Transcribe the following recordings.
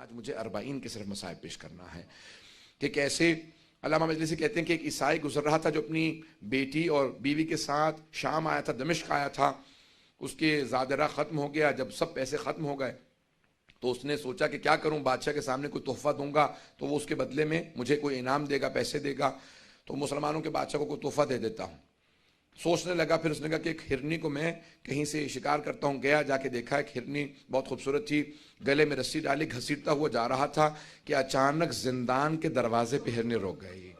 آج مجھے 40 کے صرف مسائب پیش کرنا ہے کہ کیسے علامہ مجلسی کہتے ہیں کہ ایک عیسائی گزر رہا تھا جو اپنی بیٹی اور بیوی کے ساتھ شام آیا تھا، دمشق آیا تھا، اس کے زادرہ ختم ہو گیا. جب سب پیسے ختم ہو گئے تو اس نے سوچا کہ کیا کروں، بادشاہ کے سامنے کوئی تحفہ دوں گا تو وہ اس کے بدلے میں مجھے کوئی انعام دے گا، پیسے دے گا، تو مسلمانوں کے بادشاہ کو کوئی تحفہ دے دیتا ہوں. سوچنے لگا، پھر اس نے کہا کہ ایک ہرنی کو میں کہیں سے شکار کرتا ہوں. گیا، جا کے دیکھا ایک ہرنی بہت خوبصورت تھی، گلے میں رسی ڈالی، گھسیٹتا ہوا جا رہا تھا کہ اچانک زندان کے دروازے پہ ہرنی رک گئی.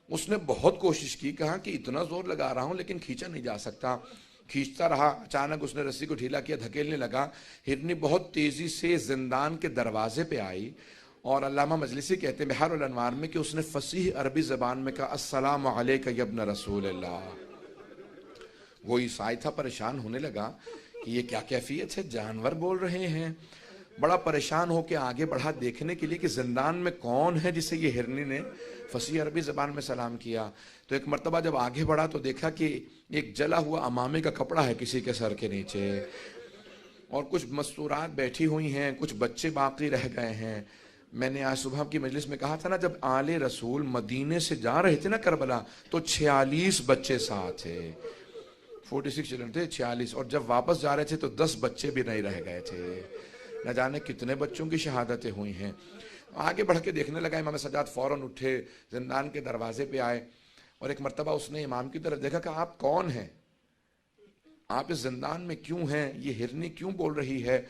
اس نے بہت کوشش کی، کہا کہ اتنا زور لگا رہا ہوں لیکن کھینچا نہیں جا سکتا. کھینچتا رہا، اچانک اس نے رسی کو ڈھیلا کیا، دھکیلنے لگا. ہرنی بہت تیزی سے زندان کے دروازے پہ آئی اور علامہ مجلسی کہتے ہیں بحار الانوار میں کہ اس نے فصیح عربی زبان میں کہا السلام علیک یا ابن رسول اللہ. وہ عیسائی تھا، پریشان ہونے لگا کہ یہ کیا کیفیت ہے، جانور بول رہے ہیں. بڑا پریشان ہو کے آگے بڑھا دیکھنے کے لیے کہ زندان میں کون ہے جسے یہ ہرنی نے فصیح عربی زبان میں سلام کیا. تو ایک مرتبہ جب آگے بڑھا تو دیکھا کہ ایک جلا ہوا امامے کا کپڑا ہے کسی کے سر کے نیچے، اور کچھ مستورات بیٹھی ہوئی ہیں، کچھ بچے باقی رہ گئے ہیں. میں نے آج صبح کی مجلس میں کہا تھا نا، جب آل رسول مدینے سے جا رہے تھے نا کربلا تو 46 بچے ساتھ تھے، 46 چلڈرن تھے، 46، اور جب واپس جا رہے تھے تو 10 بچے بھی نہیں رہ گئے تھے. نہ جانے کتنے بچوں کی شہادتیں ہوئی ہیں. آگے بڑھ کے دیکھنے لگا. امام سجاد فوراً اٹھے، زندان کے دروازے پہ آئے اور ایک مرتبہ اس نے امام کی طرف دیکھا کہ آپ کون ہیں، آپ اس زندان میں کیوں ہیں، یہ ہرنی کیوں بول رہی ہے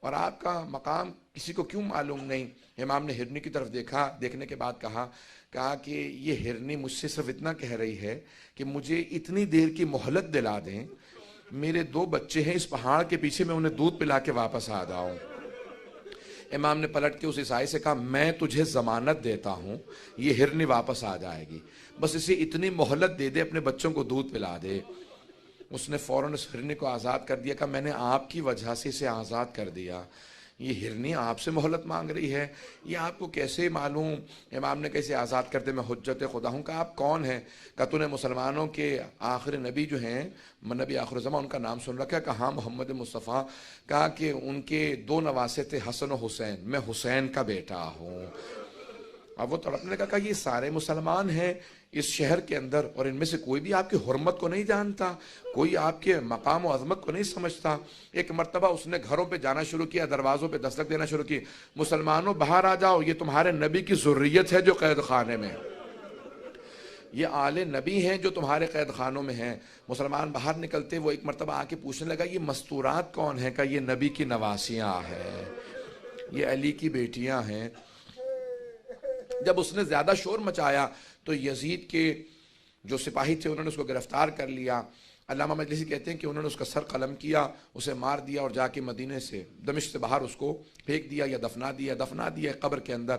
اور آپ کا مقام کسی کو کیوں معلوم نہیں. امام نے ہرنی کی طرف دیکھا، دیکھنے کے بعد کہا کہ یہ ہرنی مجھ سے صرف اتنا کہہ رہی ہے کہ مجھے اتنی دیر کی مہلت دلا دیں، میرے 2 بچے ہیں اس پہاڑ کے پیچھے، میں انہیں دودھ پلا کے واپس آ جاؤں. امام نے پلٹ کے اس عیسائی سے کہا میں تجھے ضمانت دیتا ہوں یہ ہرنی واپس آ جائے گی، بس اسے اتنی مہلت دے دے، اپنے بچوں کو دودھ پلا دے. اس نے فوراً اس ہرنی کو آزاد کر دیا. کہا میں نے آپ کی وجہ سے اسے آزاد کر دیا، یہ ہرنی آپ سے مہلت مانگ رہی ہے، یہ آپ کو کیسے معلوم؟ امام نے کیسے آزاد کر دے، میں حجت خدا ہوں. کہا آپ کون ہیں؟ کہا تو نے مسلمانوں کے آخر نبی جو ہیں، نبی آخر زمان، ان کا نام سن رکھا ہے؟ کہا ہاں، محمد مصطفیٰ. کہا کہ ان کے 2 نواسے تھے، حسن و حسین، میں حسین کا بیٹا ہوں. اب وہ تڑپنے لگا. کہا یہ سارے مسلمان ہیں اس شہر کے اندر اور ان میں سے کوئی بھی آپ کی حرمت کو نہیں جانتا، کوئی آپ کے مقام و عظمت کو نہیں سمجھتا. ایک مرتبہ اس نے گھروں پہ جانا شروع کیا، دروازوں پہ دستک دینا شروع کی. مسلمانوں باہر آ جاؤ، یہ تمہارے نبی کی ذریت ہے جو قید خانے میں، یہ آل نبی ہیں جو تمہارے قید خانوں میں ہیں. مسلمان باہر نکلتے. وہ ایک مرتبہ آ کے پوچھنے لگا یہ مستورات کون ہیں؟ کہا یہ نبی کی نواسیاں ہیں، یہ علی کی بیٹیاں ہیں. جب اس نے زیادہ شور مچایا تو یزید کے جو سپاہی تھے انہوں نے اس کو گرفتار کر لیا. علامہ مجلسی کہتے ہیں کہ انہوں نے اس کا سر قلم کیا، اسے مار دیا اور جا کے مدینے سے، دمشق سے باہر اس کو پھینک دیا یا دفنا دیا قبر کے اندر.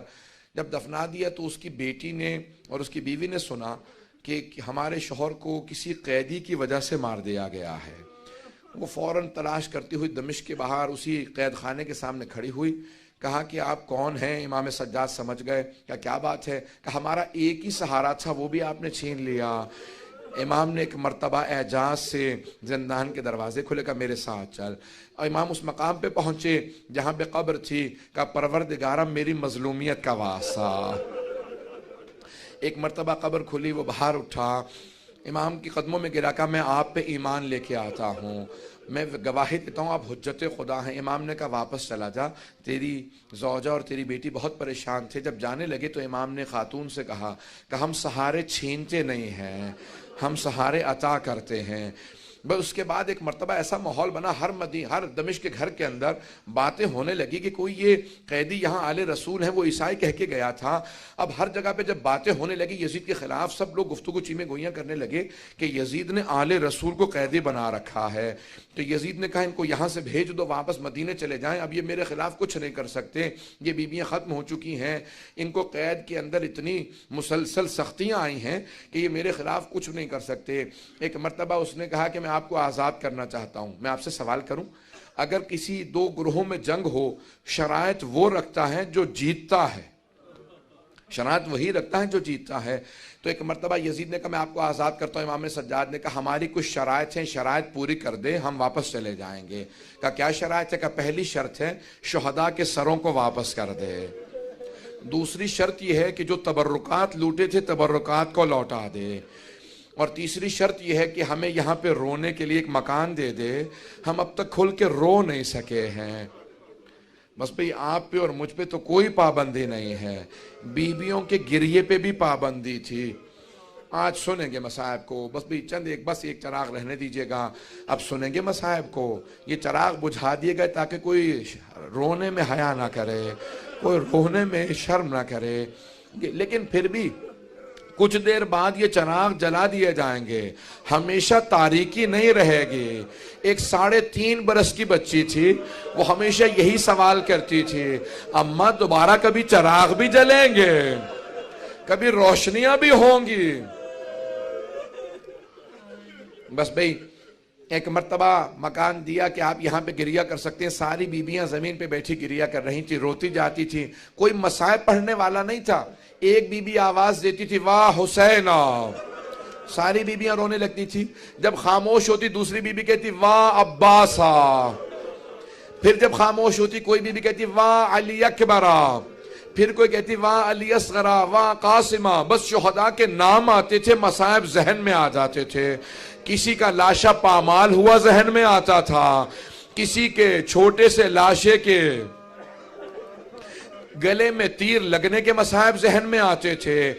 جب دفنا دیا تو اس کی بیٹی نے اور اس کی بیوی نے سنا کہ ہمارے شوہر کو کسی قیدی کی وجہ سے مار دیا گیا ہے. وہ فوراً تلاش کرتی ہوئی دمشق کے باہر اسی قید خانے کے سامنے کھڑی ہوئی. کہا کہ آپ کون ہیں؟ امام سجاد سمجھ گئے. کیا بات ہے؟ کہ ہمارا ایک ہی سہارا تھا وہ بھی آپ نے چھین لیا. امام نے ایک مرتبہ اعجاز سے زندان کے دروازے کھلے. کہا میرے ساتھ چل. اور امام اس مقام پہ پہنچے جہاں پہ قبر تھی. کہا پروردگارہ میری مظلومیت کا واسطہ. ایک مرتبہ قبر کھلی، وہ باہر اٹھا، امام کی قدموں میں گرا. کہا میں آپ پہ ایمان لے کے آتا ہوں، میں گواہی دیتا ہوں آپ حجت خدا ہیں. امام نے کہا واپس چلا جا، تیری زوجہ اور تیری بیٹی بہت پریشان تھے. جب جانے لگے تو امام نے خاتون سے کہا کہ ہم سہارے چھینتے نہیں ہیں، ہم سہارے عطا کرتے ہیں. بس اس کے بعد ایک مرتبہ ایسا ماحول بنا، ہر دمشق کے گھر کے اندر باتیں ہونے لگی کہ کوئی یہ قیدی یہاں آل رسول ہیں، وہ عیسائی کہہ کے گیا تھا. اب ہر جگہ پہ جب باتیں ہونے لگی یزید کے خلاف، سب لوگ گفتگو چیمیں گوئیاں کرنے لگے کہ یزید نے آل رسول کو قیدی بنا رکھا ہے. تو یزید نے کہا ان کو یہاں سے بھیج دو، واپس مدینے چلے جائیں، اب یہ میرے خلاف کچھ نہیں کر سکتے، یہ بیویاں ختم ہو چکی ہیں، ان کو قید کے اندر اتنی مسلسل سختیاں آئی ہیں کہ یہ میرے خلاف کچھ نہیں کر سکتے. ایک مرتبہ اس نے کہا کہ میں آپ کو آزاد کرنا چاہتا ہوں. میں آپ سے سوال کروں، اگر کسی 2 گروہوں میں جنگ ہو، شرائط وہ رکھتا ہے جو جیتتا ہے، شرائط وہی رکھتا ہے جو جیتتا ہے. تو ایک مرتبہ یزید نے کہا میں آپ کو آزاد کرتا ہوں. امام سجاد نے کہا ہماری کچھ شرائط ہیں, شرائط پوری کر دے ہم واپس چلے جائیں گے. کہا کیا شرائط ہے؟ کہا پہلی شرط ہے شہداء کے سروں کو واپس کر دے. دوسری شرط یہ ہے کہ جو تبرکات لوٹے تھے تبرکات کو لوٹا دے. اور تیسری شرط یہ ہے کہ ہمیں یہاں پہ رونے کے لیے ایک مکان دے دے, ہم اب تک کھل کے رو نہیں سکے ہیں. بس بھئی آپ پہ اور مجھ پہ تو کوئی پابندی نہیں ہے, بیویوں کے گریے پہ بھی پابندی تھی. آج سنیں گے مصائب کو, بس بھئی چند ایک چراغ رہنے دیجئے گا, اب سنیں گے مصائب کو. یہ چراغ بجھا دیے گئے تاکہ کوئی رونے میں حیا نہ کرے, کوئی رونے میں شرم نہ کرے. لیکن پھر بھی کچھ دیر بعد یہ چراغ جلا دیے جائیں گے, ہمیشہ تاریکی نہیں رہے گی. ایک 3.5 برس کی بچی تھی, وہ ہمیشہ یہی سوال کرتی تھی, اماں دوبارہ کبھی چراغ بھی جلیں گے, کبھی روشنیاں بھی ہوں گی. بس بھئی ایک مرتبہ مکان دیا کہ آپ یہاں پہ گریہ کر سکتے ہیں. ساری بیویاں زمین پہ بیٹھی گریہ کر رہی تھی, روتی جاتی تھی. کوئی مصائب پڑھنے والا نہیں تھا. ایک بی بی آواز دیتی تھی واہ حسین, ساری بیویاں رونے لگتی تھی. جب خاموش ہوتی دوسری بی بی کہتی واہ عباسا, پھر جب خاموش ہوتی کوئی بی بی کہتی واہ علی اکبرا, پھر کوئی کہتی واہ علی اصغرا, واہ قاسمہ. بس شہداء کے نام آتے تھے, مصائب ذہن میں آ جاتے تھے. کسی کا لاشا پامال ہوا ذہن میں آتا تھا, کسی کے چھوٹے سے لاشے کے گلے میں تیر لگنے کے مصائب ذہن میں آتے تھے.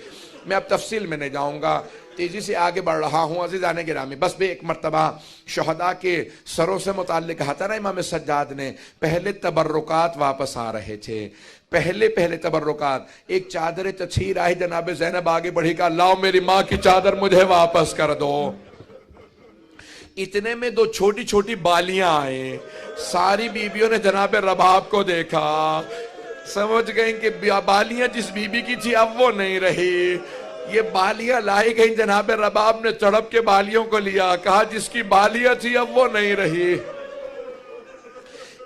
میں اب تفصیل میں نہیں جاؤں گا, تیزی سے آگے بڑھ رہا ہوں عزیزان گرامی. بس بھی ایک مرتبہ شہداء کے سروں سے متعلق کہا تھا نا امام سجاد نے, پہلے تبرکات واپس آ رہے تھے. پہلے تبرکات. ایک چادر تطہیر آئی, جناب زینب آگے بڑھی کہا لاؤ میری ماں کی چادر مجھے واپس کر دو. اتنے میں 2 چھوٹی چھوٹی بالیاں آئیں. ساری بیویوں نے جناب رباب کو دیکھا, سمجھ گئیں کہ بالیاں جس بی بی کی تھی اب وہ نہیں رہی. یہ بالیاں لائی گئیں, جناب رباب نے تڑپ کے بالیوں کو لیا, کہا جس کی بالیاں تھی اب وہ نہیں رہی.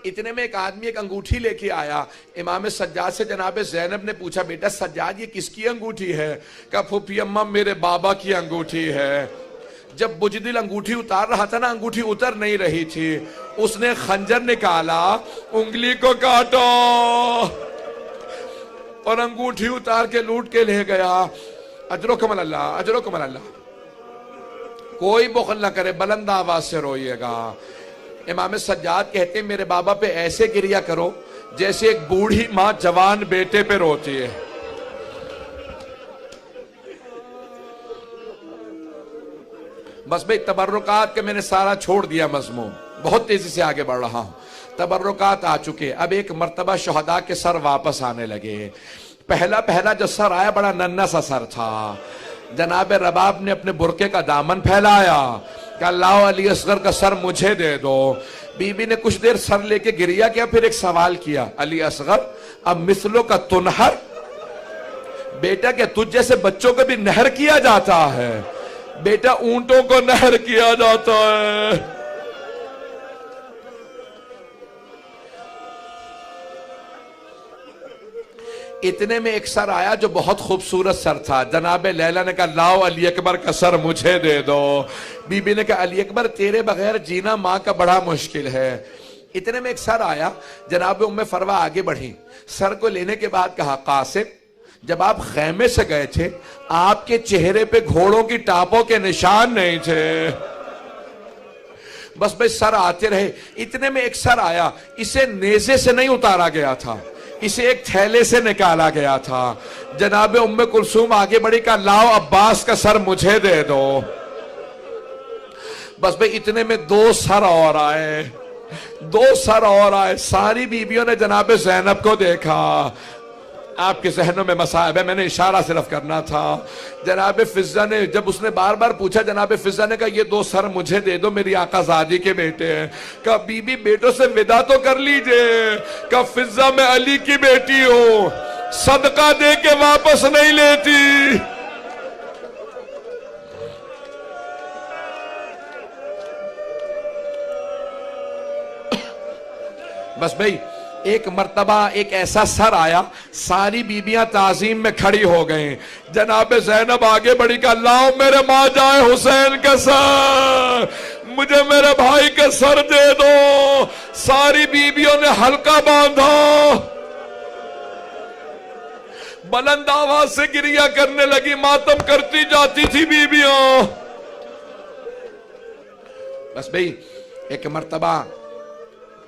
اتنے میں ایک آدمی ایک انگوٹھی لے کے آیا. امام سجاد سے جناب زینب نے پوچھا بیٹا سجاد یہ کس کی انگوٹھی ہے؟ کہا پھوپھی اماں میرے بابا کی انگوٹھی ہے. جب بجدل انگوٹھی اتار رہا تھا نا, انگوٹھی اتر نہیں رہی تھی. اس نے خنجر نکالا, انگلی کو کاٹو اور انگوٹھی اتار کے لوٹ کے لے گیا. اجرکم اللہ, اجرکم اللہ. کوئی بخل نہ کرے, بلند آواز سے روئیے گا. امام سجاد کہتے ہیں میرے بابا پہ ایسے گریہ کرو جیسے ایک بوڑھی ماں جوان بیٹے پہ روتی ہے. بس بھئی تبرکات کے میں نے سارا چھوڑ دیا مضمون, بہت تیزی سے آگے بڑھ رہا ہوں. تبرکات آ چکے. اب ایک مرتبہ شہداء کے سر واپس آنے لگے. پہلا جو سر آیا بڑا ننھا سا سر تھا. جناب رباب نے اپنے برقے کا دامن پھیلایا, کہ لاؤ علی اصغر کا سر مجھے دے دو. بی بی نے کچھ دیر سر لے کے گریہ کیا, پھر ایک سوال کیا, علی اصغر اب مثلوں کا تنہر, بیٹا کیا تجھ جیسے بچوں کو بھی نہر کیا جاتا ہے؟ بیٹا اونٹوں کو نہر کیا جاتا ہے. اتنے میں ایک سر آیا جو بہت خوبصورت سر تھا. جناب لیلا نے کہا لاؤ علی اکبر کا سر مجھے دے دو. بی بی نے کہا علی اکبر تیرے بغیر جینا ماں کا بڑا مشکل ہے. اتنے میں ایک سر آیا, جناب ام فروہ آگے بڑھی. سر کو لینے کے بعد کہا قاسم جب آپ خیمے سے گئے تھے آپ کے چہرے پہ گھوڑوں کی ٹاپوں کے نشان نہیں تھے. بس بھئی سر آتے رہے. اتنے میں ایک سر آیا, اسے نیزے سے نہیں اتارا گیا تھا, اسے ایک تھیلے سے نکالا گیا تھا. جناب ام کلثوم آگے بڑھی کہا لاؤ عباس کا سر مجھے دے دو. بس بھئی اتنے میں 2 سر اور آئے, 2 سر اور آئے. ساری بیویوں نے جناب زینب کو دیکھا. آپ کے ذہنوں میں مصائب ہے, میں نے اشارہ صرف کرنا تھا. جناب فضہ نے جب اس نے بار بار پوچھا, جناب فضہ نے کہا یہ 2 سر مجھے دے دو, میری آقا زادی کے بیٹے ہیں. کہا بی بی بیٹوں سے ودا تو کر لیجئے. کہا فضہ میں علی کی بیٹی ہوں, صدقہ دے کے واپس نہیں لیتی. بس بھئی ایک مرتبہ ایک ایسا سر آیا، ساری بیبیاں تعظیم میں کھڑی ہو گئیں، جناب زینب آگے بڑھی کہ اللہ میرے ماں جائے حسین کا سر، مجھے میرے بھائی کا سر دے دو۔ ساری بیبیوں نے حلقہ باندھا، بلند آواز سے گریہ کرنے لگی، ماتم کرتی جاتی تھی بیبیاں۔ بس بھئی ایک مرتبہ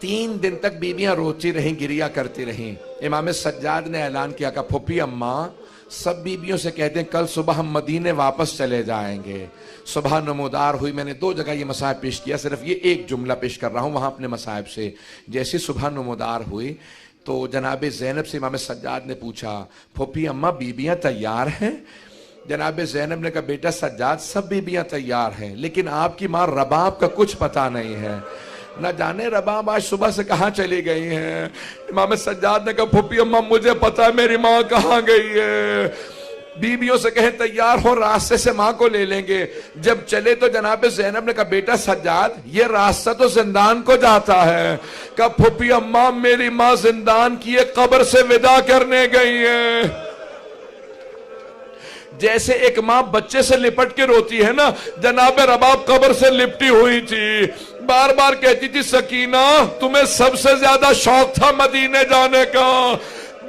3 دن تک بیبیاں روتی رہیں، گریہ کرتی رہیں۔ امام سجاد نے اعلان کیا کہ پھوپھی اماں سب بیبیوں سے کہتے ہیں کل صبح ہم مدینے واپس چلے جائیں گے۔ صبح نمودار ہوئی، میں نے 2 جگہ یہ مصائب پیش کیا، صرف یہ ایک جملہ پیش کر رہا ہوں وہاں اپنے مصائب سے۔ جیسے صبح نمودار ہوئی تو جناب زینب سے امام سجاد نے پوچھا پھوپھی اماں بیبیاں تیار ہیں؟ جناب زینب نے کہا بیٹا سجاد سب بیبیاں تیار ہیں، لیکن آپ کی ماں رباب کا کچھ پتہ نہیں ہے، نہ جانے رباب آج صبح سے کہاں چلی گئی ہیں۔ امام سجاد نے کہا پھوپھی اماں مجھے پتا ہے میری ماں کہاں گئی ہے، بیبیوں سے کہیں تیار ہو، راستے سے ماں کو لے لیں گے۔ جب چلے تو جناب زینب نے کہا بیٹا سجاد یہ راستہ تو زندان کو جاتا ہے۔ کہا پھوپھی اماں میری ماں زندان کی ایک قبر سے وداع کرنے گئی ہے۔ جیسے ایک ماں بچے سے لپٹ کے روتی ہے نا، جناب رباب قبر سے لپٹی ہوئی تھی، بار بار کہتی تھی سکینہ تمہیں سب سے زیادہ شوق تھا مدینے جانے کا،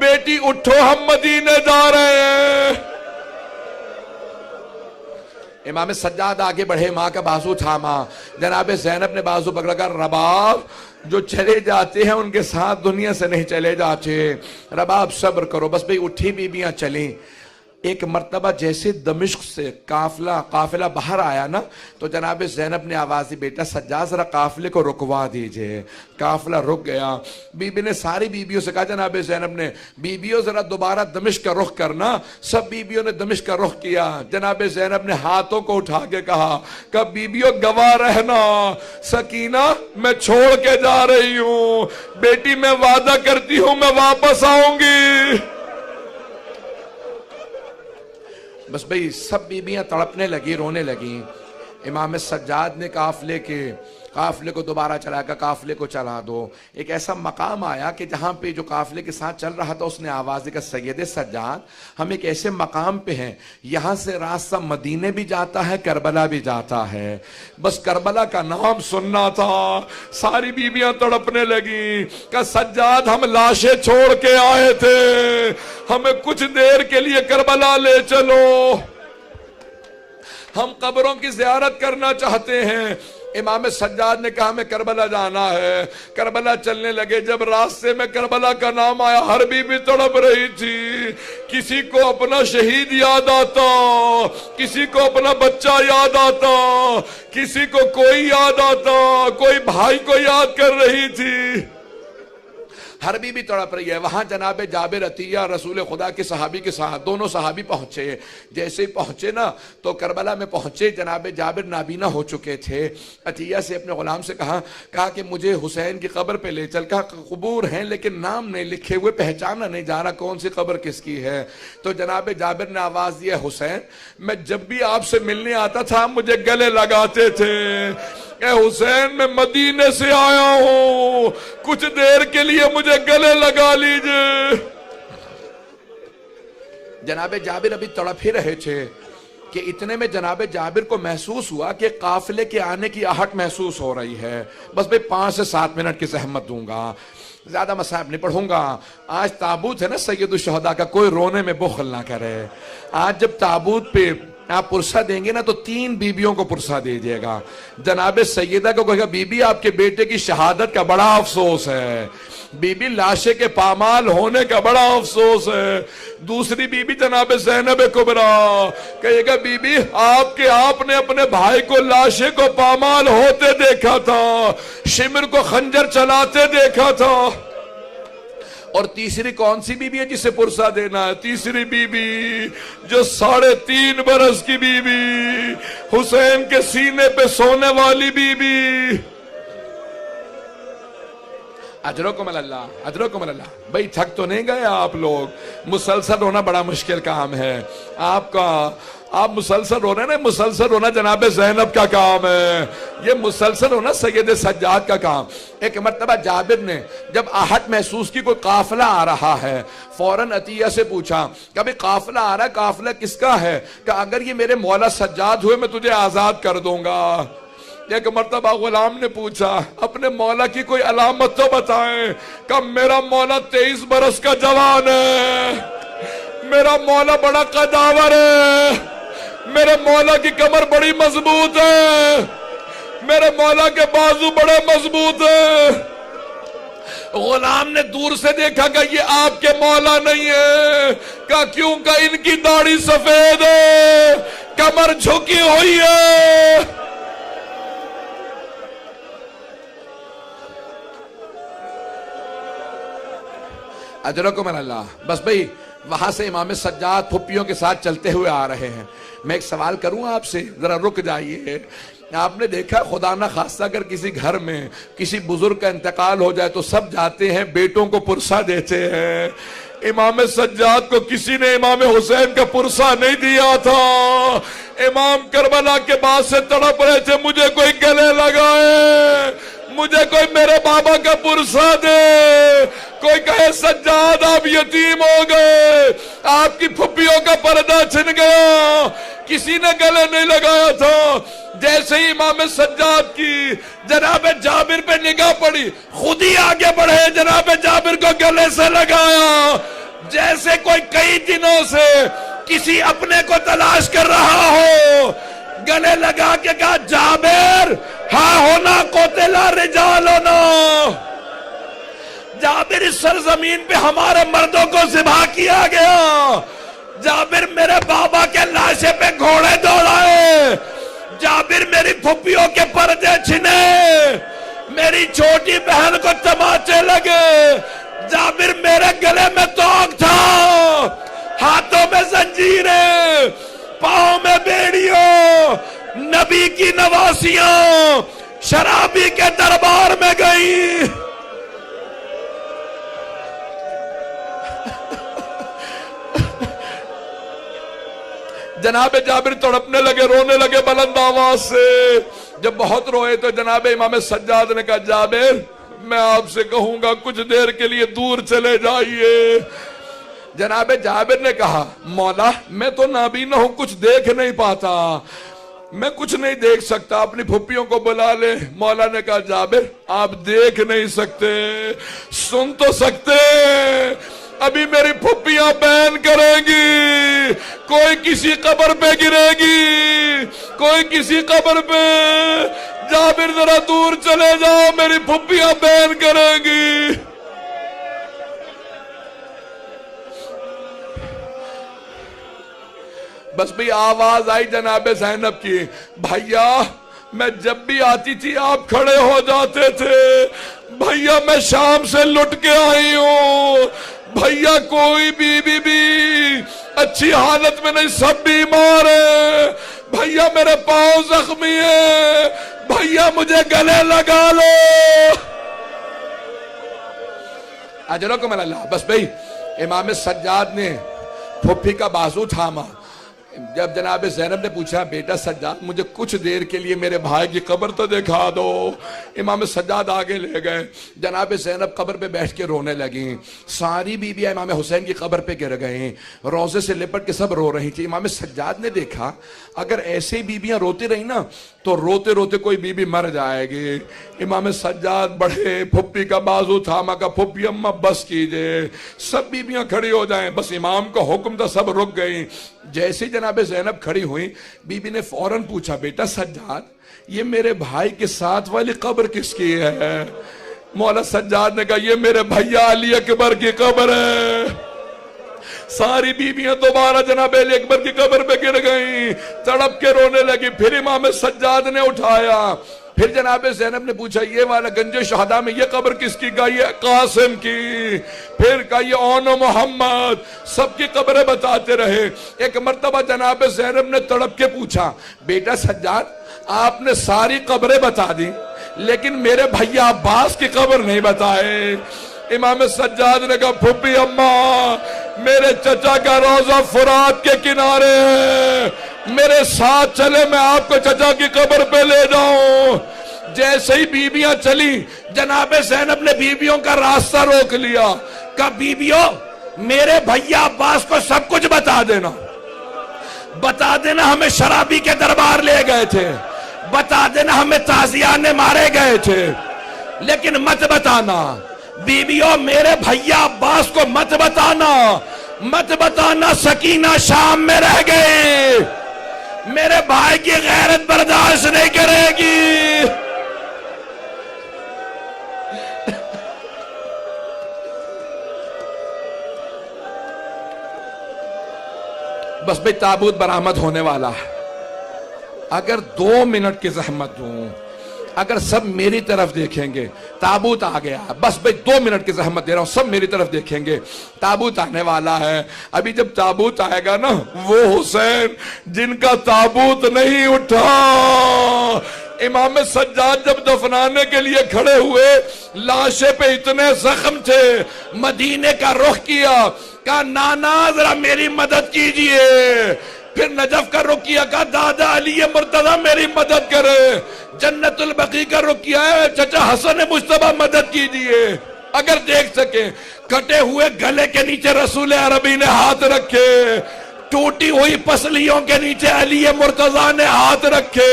بیٹی اٹھو ہم مدینے جا رہے ہیں۔ امام سجاد آگے بڑھے، ماں کا بازو تھاما، جناب زینب نے بازو پکڑا کر رباب جو چلے جاتے ہیں ان کے ساتھ دنیا سے نہیں چلے جاتے، رباب صبر کرو۔ بس بھئی اٹھی بیبیاں چلیں۔ ایک مرتبہ جیسے دمشق سے قافلہ باہر آیا نا تو جناب زینب نے آواز دی بیٹا سجاد ذرا قافلے کو رکوا دیجئے۔ قافلہ رک گیا، بی بی نے ساری بیبیوں سے کہا، جناب زینب نے بیبیوں ذرا دوبارہ دمشق کا رخ کرنا۔ سب بیبیوں نے دمشق کا رخ کیا۔ جناب زینب نے ہاتھوں کو اٹھا کے کہا کہ بیبیوں گواہ رہنا، سکینہ میں چھوڑ کے جا رہی ہوں، بیٹی میں وعدہ کرتی ہوں میں واپس آؤں گی۔ بس بھئی سب بیبیاں تڑپنے لگی، رونے لگیں۔ امام سجاد نے قافلے کو دوبارہ چلا کر قافلے کو چلا دو۔ ایک ایسا مقام آیا کہ جہاں پہ جو قافلے کے ساتھ چل رہا تھا اس نے آواز دی کہ سید سجاد ہم ایک ایسے مقام پہ ہیں یہاں سے راستہ مدینے بھی جاتا ہے کربلا بھی جاتا ہے، بس کربلا کا نام سننا تھا۔ ساری بیبیاں تڑپنے لگیں کہ سجاد ہم لاشیں چھوڑ کے آئے تھے، ہمیں کچھ دیر کے لیے کربلا لے چلو، ہم قبروں کی زیارت کرنا چاہتے ہیں۔ امام سجاد نے کہا ہمیں کربلا جانا ہے۔ کربلا چلنے لگے، جب راستے میں کربلا کا نام آیا ہر بیوی تڑپ رہی تھی، کسی کو اپنا شہید یاد آتا، کسی کو اپنا بچہ یاد آتا، کسی کو کوئی یاد آتا، کوئی بھائی کو یاد کر رہی تھی، ہر بیوی تڑپ رہی ہے۔ وہاں جناب جابر عطیہ رسول خدا کے صحابی کے ساتھ دونوں صحابی پہنچے۔ جیسے ہی پہنچے نا تو کربلا میں پہنچے، جناب جابر نابینا ہو چکے تھے۔ عطیہ سے اپنے غلام سے کہا کہ مجھے حسین کی قبر پہ لے چل۔ کہا قبور ہیں لیکن نام نہیں لکھے ہوئے، پہچانا نہیں جا رہا کون سی قبر کس کی ہے۔ تو جناب جابر نے آواز دی حسین میں جب بھی آپ سے ملنے آتا تھا مجھے گلے لگاتے تھے، اے حسین میں مدینے سے آیا ہوں، کچھ دیر کے لیے مجھے گلے لگا لیجئے۔ جناب جابر ابھی تڑپ ہی رہے تھے کہ اتنے میں جناب جابر کو محسوس ہوا کہ قافلے کے آنے کی آہٹ محسوس ہو رہی ہے۔ بس بھئی 5 سے 7 منٹ کی زحمت دوں گا، زیادہ مصائب نہیں پڑھوں گا۔ آج تابوت ہے نا سید الشہداء کا، کوئی رونے میں بخل نہ کرے۔ آج جب تابوت پہ آپ پرسہ دیں گے نا تو 3 بیبیوں کو پرسہ دیجئے گا۔ جناب سیدہ کو کہے گا بی بی آپ کے بیٹے کی شہادت کا بڑا افسوس ہے، بی بی لاشے کے پامال ہونے کا بڑا افسوس ہے۔ دوسری بی بی جناب زینب کبریٰ کہے گا بی بی آپ نے اپنے بھائی کو لاشے کو پامال ہوتے دیکھا تھا، شمر کو خنجر چلاتے دیکھا تھا۔ اور تیسری کون سی بی بی ہے جسے پرسہ دینا ہے؟ تیسری بی بی جو 3.5 برس کی بی بی، حسین کے سینے پہ سونے والی بی بی۔ اجرکم اللہ، اجرکم اللہ۔ بھئی تھک تو نہیں گئے آپ لوگ؟ مسلسل ہونا بڑا مشکل کام ہے۔ آپ کا آپ مسلسل رو رہے ہیں نا، مسلسل رونا جناب زینب کا کام ہے، یہ مسلسل ہونا سید سجاد کا کام۔ ایک مرتبہ جابر نے جب آہٹ محسوس کی کوئی قافلہ آ رہا ہے، فوراً عطیہ سے پوچھا کہ ابھی قافلہ آ رہا ہے، قافلہ کس کا ہے؟ کہ اگر یہ میرے مولا سجاد ہوئے میں تجھے آزاد کر دوں گا۔ ایک مرتبہ غلام نے پوچھا اپنے مولا کی کوئی علامت تو بتائیں، کہ میرا مولا 23 برس کا جوان ہے، میرا مولا بڑا قداور ہے، میرے مولا کی کمر بڑی مضبوط ہے، میرے مولا کے بازو بڑے مضبوط ہیں۔ غلام نے دور سے دیکھا کہ یہ آپ کے مولا نہیں ہے، کہ کیوں کہ ان کی داڑھی سفید ہے، کمر جھکی ہوئی ہے۔ اجرکم اللہ۔ بس بھئی وہاں سے امام سجاد پھپھیوں کے ساتھ چلتے ہوئے آ رہے ہیں۔ میں ایک سوال کروں آپ سے، ذرا رک جائیے۔ آپ نے دیکھا خدا نہ خواستہ اگر کسی گھر میں کسی بزرگ کا انتقال ہو جائے تو سب جاتے ہیں بیٹوں کو پرسہ دیتے ہیں۔ امام سجاد کو کسی نے امام حسین کا پرسہ نہیں دیا تھا۔ امام کربلا کے بعد سے تڑپ رہے تھے، مجھے کوئی گلے لگائے، مجھے کوئی میرے بابا کا پرسہ دے، کوئی کہے سجاد آپ یتیم ہو گئے، آپ کی پھپھیوں کا پردہ چھن گیا، کسی نے گلے نہیں لگایا تھا۔ جیسے ہی امام سجاد کی جناب جابر پہ نگاہ پڑی، خود ہی آگے بڑھے، جناب جابر کو گلے سے لگایا، جیسے کوئی کئی دنوں سے کسی اپنے کو تلاش کر رہا ہو۔ گلے لگا کے کہا جابر ہاں ہونا قتلا رجالنا، جابر اس سرزمین پہ ہمارے مردوں کو ذبح کیا گیا، جابر میرے بابا کے لاشے پہ گھوڑے دوڑائے، جابر میری پھپھیوں کے پردے چھنے، میری چھوٹی بہن کو تماچے لگے، جابر میرے گلے میں توق تھا، ہاتھوں میں زنجیریں، پاؤں میں بیڑیوں، نبی کی نواسیاں شرابی کے دربار میں گئی۔ جناب جابر تڑپنے لگے، رونے لگے بلند آواز سے۔ جب بہت روئے تو جناب امام سجاد نے کہا جابر میں آپ سے کہوں گا کچھ دیر کے لیے دور چلے جائیے۔ جناب جابر نے کہا مولا میں تو نابینا ہوں، کچھ دیکھ نہیں پاتا، میں کچھ نہیں دیکھ سکتا، اپنی پھپھیوں کو بلا لے۔ مولا نے کہا جابر آپ دیکھ نہیں سکتے، سن تو سکتے، ابھی میری پھپھیاں بیان کریں گی، کوئی کسی قبر پہ گرے گی، کوئی کسی قبر پہ، جابر ذرا دور چلے جاؤ، میری پھپھیاں بیان کریں گی۔ بس بھی آواز آئی جناب زینب کی، بھائیا میں جب بھی آتی تھی آپ کھڑے ہو جاتے تھے، بھائیا میں شام سے لٹ کے آئی ہوں، بھائیا کوئی بھی اچھی حالت میں نہیں، سب بیمار ہیں، بھائیا میرے پاؤں زخمی ہیں، بھائیا مجھے گلے لگا لو۔ اجرکم اللہ۔ بس بھئی امام سجاد نے پھپھی کا بازو تھاما۔ جب جناب زینب نے پوچھا بیٹا سجاد مجھے کچھ دیر کے لیے میرے بھائی کی قبر تو دکھا دو، امام سجاد آگے لے گئے، جناب زینب قبر پہ بیٹھ کے رونے لگیں، ساری بیویاں امام حسین کی قبر پہ گر گئیں، روزے سے لپٹ کے سب رو رہی تھی۔ امام سجاد نے دیکھا اگر ایسے بیویاں روتی رہی نا تو روتے روتے کوئی بیوی مر جائے گی۔ امام سجاد بڑھے، پھپھی کا بازو تھاما، کا پھپھی اماں بس کیجئے، سب بیویاں کھڑی ہو جائیں، بس امام کا حکم تھا، سب رک گئیں۔ جیسے جناب زینب کھڑی ہوئی، بی بی نے فوراً پوچھا بیٹا سجاد یہ میرے بھائی کے ساتھ والی قبر کس کی ہے؟ مولا سجاد نے کہا یہ میرے بھیا علی اکبر کی قبر ہے۔ ساری بیویاں دوبارہ جناب علی اکبر کی قبر پہ گر گئیں، تڑپ کے رونے لگی۔ پھر امام سجاد نے اٹھایا، پھر جناب زینب نے پوچھا یہ والا گنج شہداء میں یہ قبر کس کی؟ کہا یہ قاسم کی، پھر کہا یہ اون و محمد، سب کی قبریں بتاتے رہے۔ ایک مرتبہ جناب زینب نے تڑپ کے پوچھا بیٹا سجاد آپ نے ساری قبریں بتا دی لیکن میرے بھیا عباس کی قبر نہیں بتائے۔ امام سجاد نے کہا پھپھی اماں میرے چچا کا روضہ فرات کے کنارے ہے، میرے ساتھ چلے، میں آپ کو چچا کی قبر پہ لے جاؤں۔ جیسے ہی بیویاں چلی، جناب زینب نے بیویوں کا راستہ روک لیا، کہا بیویوں میرے بھیا عباس کو سب کچھ بتا دینا، بتا دینا ہمیں شرابی کے دربار لے گئے تھے، بتا دینا ہمیں تازیانے مارے گئے تھے، لیکن مت بتانا بیویوں میرے بھیا عباس کو مت بتانا، مت بتانا سکینہ شام میں رہ گئے، میرے بھائی کی غیرت برداشت نہیں کرے گی۔ بس بھئی تابوت برآمد ہونے والا ہے، اگر 2 منٹ کی زحمت دوں، اگر سب میری طرف دیکھیں گے، تابوت آ گیا، بس بھئی 2 منٹ کی زحمت دے رہا ہوں، سب میری طرف دیکھیں گے، تابوت آنے والا ہے۔ ابھی جب تابوت آئے گا نا، وہ حسین جن کا تابوت نہیں اٹھا، امام سجاد جب دفنانے کے لیے کھڑے ہوئے، لاشے پہ اتنے زخم تھے، مدینے کا رخ کیا، کہا نانا ذرا میری مدد کیجئے، پھر نجف کا رخ کیا، کہا دادا علی مرتضی میری مدد کرے، جنت البقیع کا رخ کیا ہے، چچا حسن مجتبی مدد کیجئے، اگر دیکھ سکیں کٹے ہوئے گلے کے نیچے رسول عربی نے ہاتھ رکھے، ٹوٹی ہوئی پسلیوں کے نیچے علی مرتضی نے ہاتھ رکھے،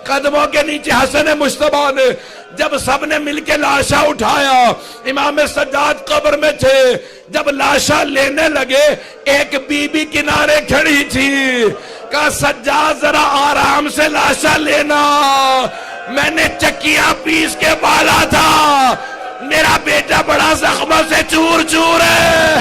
قدموں کے نیچے حسن مجتبی نے، جب سب نے مل کے لاشا اٹھایا، امام سجاد قبر میں تھے، جب لاشا لینے لگے ایک بی بی کنارے کھڑی تھی، کہا سجاد ذرا آرام سے لاشا لینا، میں نے چکیاں پیس کے بالا تھا، میرا بیٹا بڑا زخموں سے چور چور ہے۔